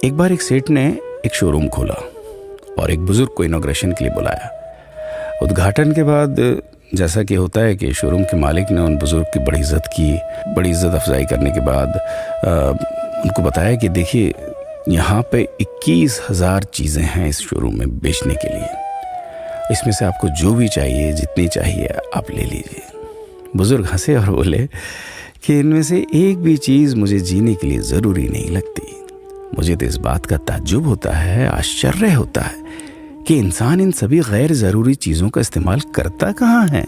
एक बार एक सेठ ने एक शोरूम खोला और एक बुजुर्ग को इनॉग्रेशन के लिए बुलाया। उद्घाटन के बाद जैसा कि होता है कि शोरूम के मालिक ने उन बुजुर्ग की बड़ी इज्जत की। बड़ी इज्जत अफजाई करने के बाद उनको बताया कि देखिए, यहाँ पे 21,000 चीज़ें हैं इस शोरूम में बेचने के लिए। इसमें से आपको जो भी चाहिए, जितनी चाहिए आप ले लीजिए। बुजुर्ग हंसे और बोले कि इनमें से एक भी चीज़ मुझे जीने के लिए ज़रूरी नहीं लगती। मुझे तो इस बात का ताज्जुब होता है, आश्चर्य होता है कि इंसान इन सभी गैर ज़रूरी चीज़ों का इस्तेमाल करता कहाँ है।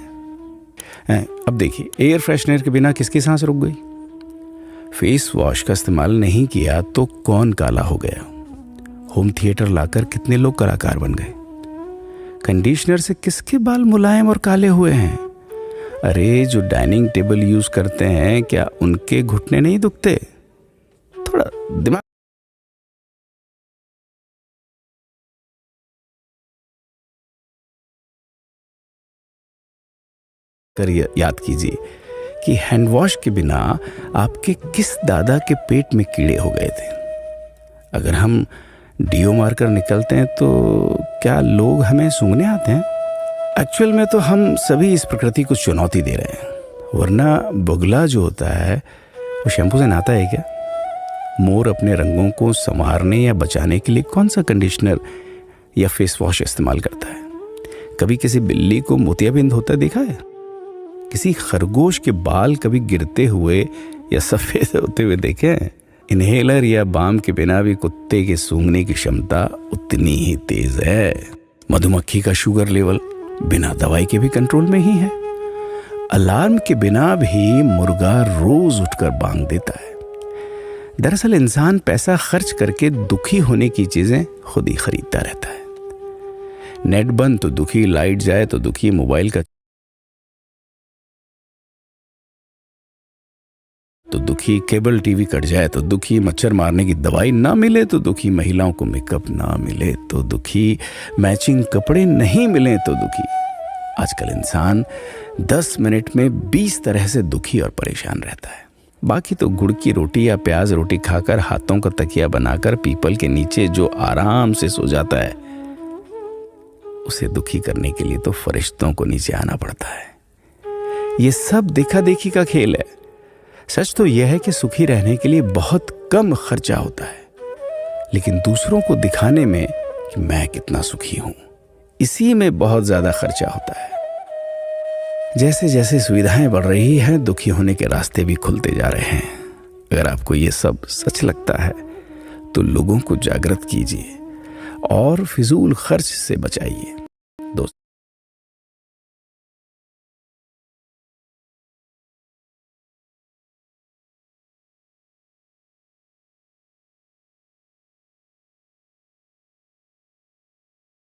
अब देखिए, एयर फ्रेशनर के बिना किसकी सांस रुक गई? फेस वॉश का इस्तेमाल नहीं किया तो कौन काला हो गया? होम थिएटर लाकर कितने लोग कलाकार बन गए? कंडीशनर से किसके बाल मुलायम और काले हुए हैं? अरे, जो डाइनिंग टेबल यूज करते हैं, क्या उनके घुटने नहीं दुखते? थोड़ा दिमाग कर याद कीजिए कि हैंड वॉश के बिना आपके किस दादा के पेट में कीड़े हो गए थे। अगर हम डीओ मारकर निकलते हैं तो क्या लोग हमें सूंघने आते हैं? एक्चुअल में तो हम सभी इस प्रकृति को चुनौती दे रहे हैं, वरना बुगला जो होता है वो शैम्पू से नहाता है क्या? मोर अपने रंगों को संवारने या बचाने के लिए कौन सा कंडीशनर या फेस वॉश इस्तेमाल करता है? कभी किसी बिल्ली को मोतियाबिंद होता देखा है? किसी खरगोश के बाल कभी गिरते हुए या सफ़ेद होते हुए देखे हैं? इनहेलर या बाम के बिना भी कुत्ते के सूंघने की क्षमता उतनी ही तेज है। मधुमक्खी का शुगर लेवल बिना दवाई के भी कंट्रोल में ही है। अलार्म के बिना भी मुर्गा रोज उठकर बांग देता है। दरअसल इंसान पैसा खर्च करके दुखी होने की चीजें खुद ही खरीदता रहता है। नेट बंद तो दुखी, लाइट जाए तो दुखी, मोबाइल का तो दुखी, केबल टीवी कट जाए तो दुखी, मच्छर मारने की दवाई ना मिले तो दुखी, महिलाओं को मेकअप ना मिले तो दुखी, मैचिंग कपड़े नहीं मिले तो दुखी। आजकल इंसान 10 मिनट में 20 तरह से दुखी और परेशान रहता है। बाकी तो गुड़ की रोटी या प्याज रोटी खाकर हाथों का तकिया बनाकर पीपल के नीचे जो आराम से सो जाता है, उसे दुखी करने के लिए तो फरिश्तों को नीचे आना पड़ता है। ये सब देखा देखी का खेल है। सच तो यह है कि सुखी रहने के लिए बहुत कम खर्चा होता है, लेकिन दूसरों को दिखाने में कि मैं कितना सुखी हूं, इसी में बहुत ज्यादा खर्चा होता है। जैसे जैसे सुविधाएं बढ़ रही हैं, दुखी होने के रास्ते भी खुलते जा रहे हैं। अगर आपको ये सब सच लगता है तो लोगों को जागृत कीजिए और फिजूल खर्च से बचाइए।